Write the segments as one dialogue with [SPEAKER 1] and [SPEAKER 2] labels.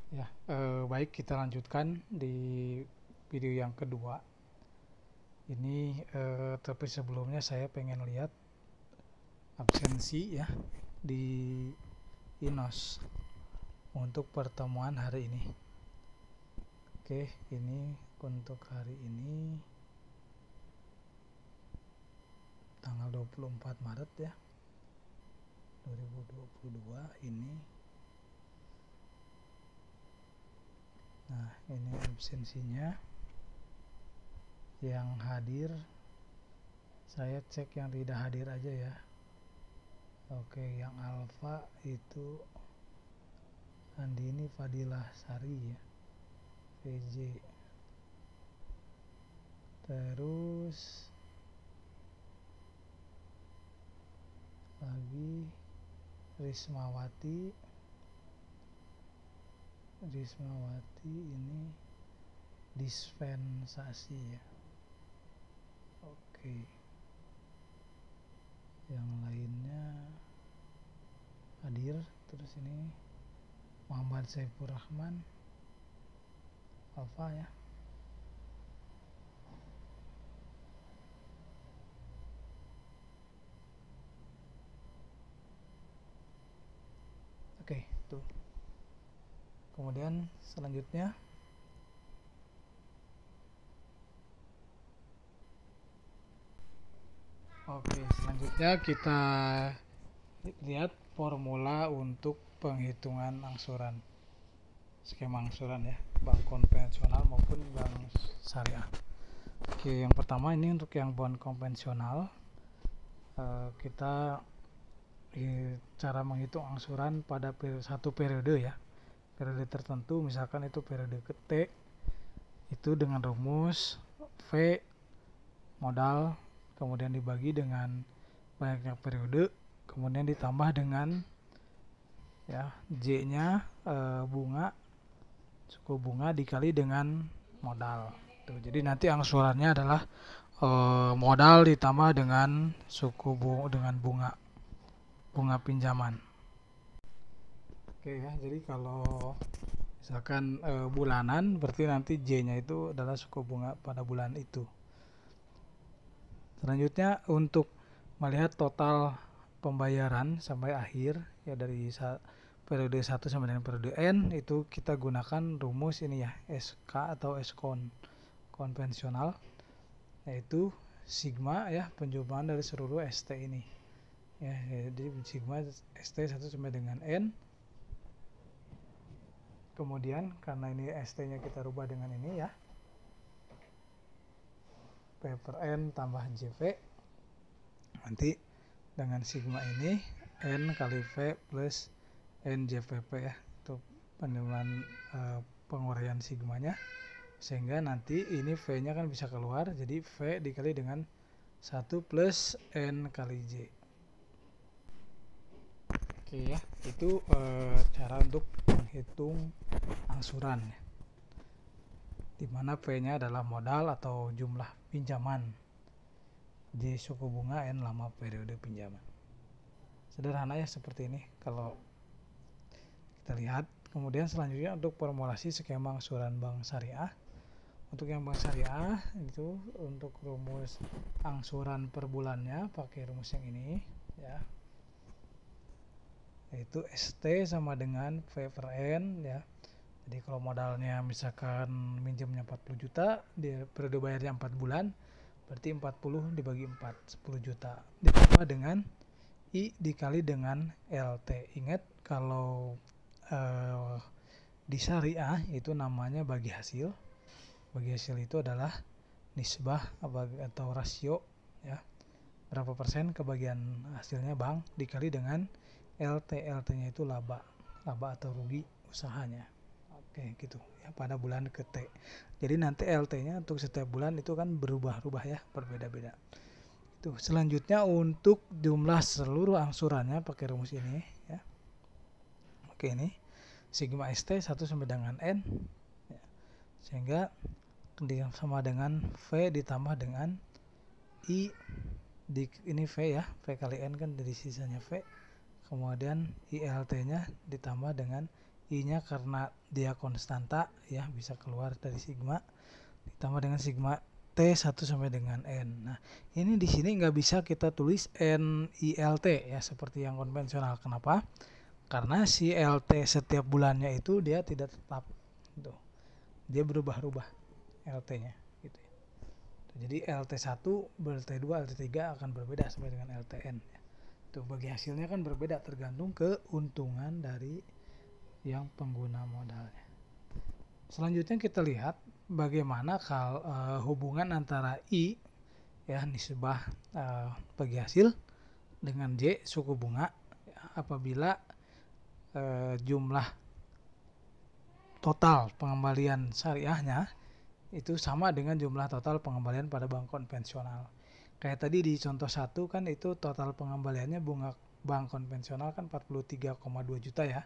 [SPEAKER 1] Ya, baik, kita lanjutkan di video yang kedua. Ini tapi sebelumnya saya pengen lihat absensi ya di INOS untuk pertemuan hari ini. Oke, ini untuk hari ini tanggal 24 Maret ya 2022 ini. Nah, ini absensinya. Yang hadir saya cek, yang tidak hadir aja ya. Oke, yang alfa itu Andini Fadilah Sari ya, VJ. Terus lagi Rismawati ini dispensasi ya. Oke, yang lainnya hadir. Terus ini Muhammad Saifur Rahman Alfa ya. Oke, tuh. Kemudian selanjutnya kita lihat formula untuk penghitungan angsuran, skema angsuran ya, bank konvensional maupun bank syariah. Oke, yang pertama ini untuk yang bank konvensional, kita cara menghitung angsuran pada satu periode ya, periode tertentu, misalkan itu periode T, itu dengan rumus V modal, kemudian dibagi dengan banyaknya periode, kemudian ditambah dengan ya J nya bunga, suku bunga dikali dengan modal. Tuh, jadi nanti angsurannya adalah modal ditambah dengan suku bunga, dengan bunga pinjaman. Oke ya, jadi kalau misalkan bulanan, berarti nanti J nya itu adalah suku bunga pada bulan itu. Selanjutnya untuk melihat total pembayaran sampai akhir ya, dari periode 1 sampai dengan periode N, itu kita gunakan rumus ini ya, SK atau SKON konvensional, yaitu sigma ya, penjumlahan dari seluruh ST ini ya. Jadi sigma ST 1 sampai dengan N. Kemudian karena ini ST nya kita rubah dengan ini ya, P per N tambah JV, nanti dengan sigma ini N kali V plus NJVP ya, itu penilaian penguraian sigmanya, sehingga nanti ini V nya kan bisa keluar, jadi V dikali dengan 1 plus N kali J. Oke ya, itu cara untuk menghitung angsuran ya, dimana V nya adalah modal atau jumlah pinjaman, J suku bunga, N lama periode pinjaman. Sederhana ya seperti ini kalau kita lihat. Kemudian selanjutnya untuk formulasi skema angsuran bank syariah. Untuk yang bank syariah itu untuk rumus angsuran per bulannya pakai rumus yang ini ya, yaitu ST sama dengan V per N ya. Jadi kalau modalnya misalkan minjemnya 40 juta, dia periode bayarnya 4 bulan, berarti 40 dibagi 4, 10 juta, ditambah dengan I dikali dengan LT. Ingat kalau di syariah itu namanya bagi hasil. Bagi hasil itu adalah nisbah atau rasio ya, berapa persen kebagian hasilnya bank dikali dengan LT. LT nya itu laba atau rugi usahanya. Oke gitu ya, pada bulan ke T. Jadi nanti LT nya untuk setiap bulan itu kan berubah-ubah ya, berbeda-beda. Itu selanjutnya untuk jumlah seluruh angsurannya pakai rumus ini ya. Oke, ini sigma ST 1 sampai dengan N ya. Sehingga sama dengan V ditambah dengan I ini V ya, V kali N kan dari sisanya V, kemudian ILT nya ditambah dengan I-nya karena dia konstanta ya, bisa keluar dari sigma ditambah dengan sigma T1 sampai dengan N. Nah, ini di sini nggak bisa kita tulis NILT ya seperti yang konvensional. Kenapa? Karena si LT setiap bulannya itu dia tidak tetap. Tuh. Dia berubah-ubah LT-nya gitu ya. Jadi LT1, LT2, LT3 akan berbeda sampai dengan LTN ya. Tuh, bagi hasilnya kan berbeda tergantung keuntungan dari yang pengguna modalnya. Selanjutnya kita lihat bagaimana hubungan antara I ya nisbah bagi hasil dengan J suku bunga ya, apabila jumlah total pengembalian syariahnya itu sama dengan jumlah total pengembalian pada bank konvensional. Kayak tadi di contoh 1 kan itu total pengembaliannya bunga bank konvensional kan 43,2 juta ya.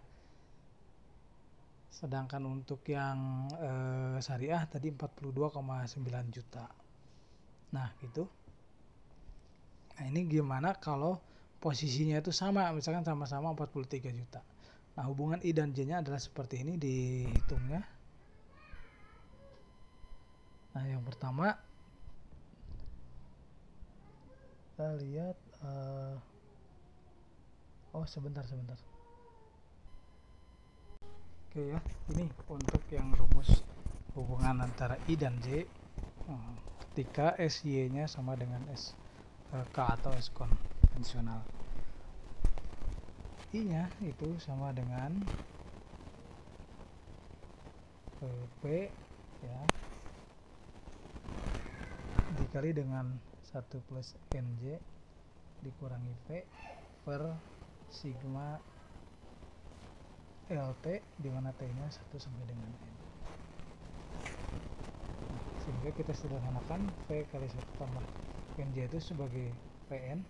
[SPEAKER 1] Sedangkan untuk yang syariah tadi 42,9 juta. Nah, gitu. Nah, ini gimana kalau posisinya itu sama, misalkan sama-sama 43 juta. Nah, hubungan I dan J-nya adalah seperti ini dihitungnya. Nah, yang pertama kita lihat sebentar. Oke ya, ini untuk yang rumus hubungan antara I dan J ketika SY-nya sama dengan SK atau S konvensional. I-nya itu sama dengan P ya dikali dengan 1 plus NJ dikurangi P per sigma LT di mana T-nya 1 sampai dengan N. Nah, sehingga kita sederhanakan P kali 1 tambah NJ itu sebagai PN.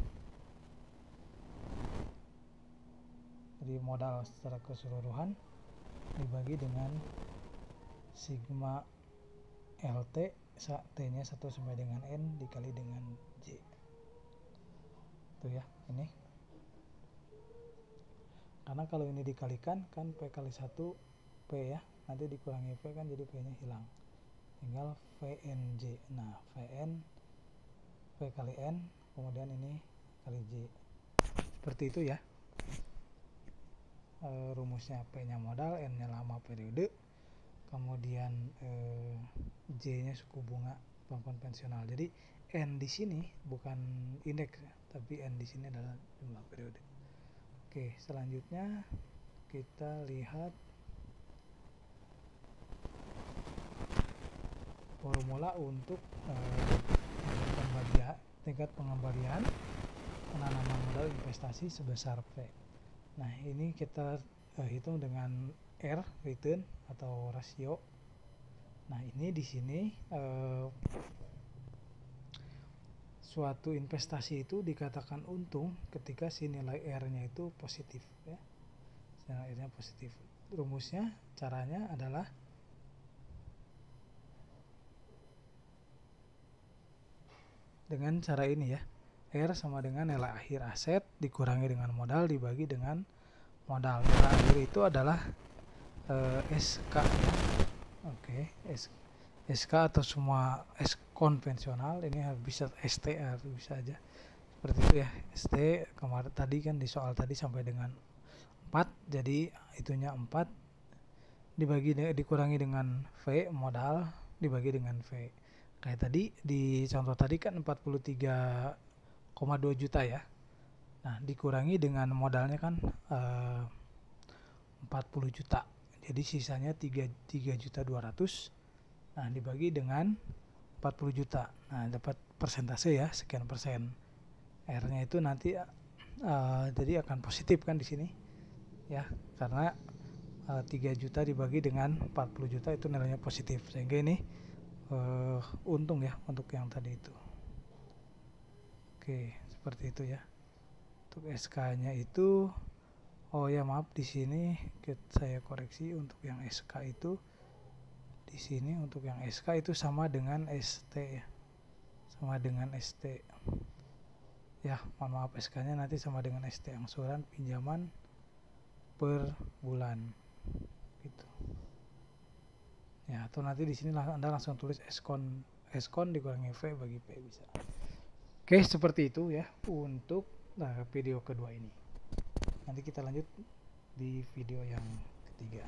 [SPEAKER 1] Jadi modal secara keseluruhan dibagi dengan sigma LT T-nya 1 sampai dengan N dikali dengan J. Itu ya, ini. Karena kalau ini dikalikan kan P kali 1 P ya, nanti dikurangi P kan jadi P nya hilang, tinggal VNJ. Nah, VN P kali N kemudian ini kali J, seperti itu ya. Rumusnya P nya modal, N nya lama periode, kemudian J nya suku bunga bank konvensional. Jadi N di sini bukan indeks tapi N di sini adalah jumlah periode. Oke, selanjutnya kita lihat formula untuk tingkat pengembalian penanaman modal investasi sebesar P. Nah, ini kita hitung dengan R, return atau rasio. Nah, ini di sini suatu investasi itu dikatakan untung ketika si nilai R-nya itu positif ya. Nilai R-nya positif. Rumusnya, caranya adalah dengan cara ini ya. R sama dengan nilai akhir aset dikurangi dengan modal dibagi dengan modal. Nilai akhir itu adalah SK ya. Oke, SK atau semua S konvensional, ini bisa ST bisa aja seperti itu ya. ST kemarin tadi kan di soal tadi sampai dengan 4, jadi itunya 4 dikurangi dengan V modal dibagi dengan V. Kayak tadi di contoh tadi kan 43,2 juta ya. Nah, dikurangi dengan modalnya kan 40 juta. Jadi sisanya 3.200.000. Nah, dibagi dengan 40 juta. Nah, dapat persentase ya, sekian persen. R-nya itu nanti jadi akan positif kan di sini. Ya, karena 3 juta dibagi dengan 40 juta itu nilainya positif. Sehingga ini untung ya untuk yang tadi itu. Oke, seperti itu ya. Untuk SK-nya itu maaf di sini saya koreksi, untuk yang SK itu di sini untuk yang SK itu sama dengan ST ya. Sama dengan ST. Ya, mohon maaf, SK-nya nanti sama dengan ST, angsuran pinjaman per bulan. gitu ya. Atau nanti di sini Anda langsung tulis skon dikurangi V bagi P bisa. Oke, seperti itu ya untuk video kedua ini. Nanti kita lanjut di video yang ketiga.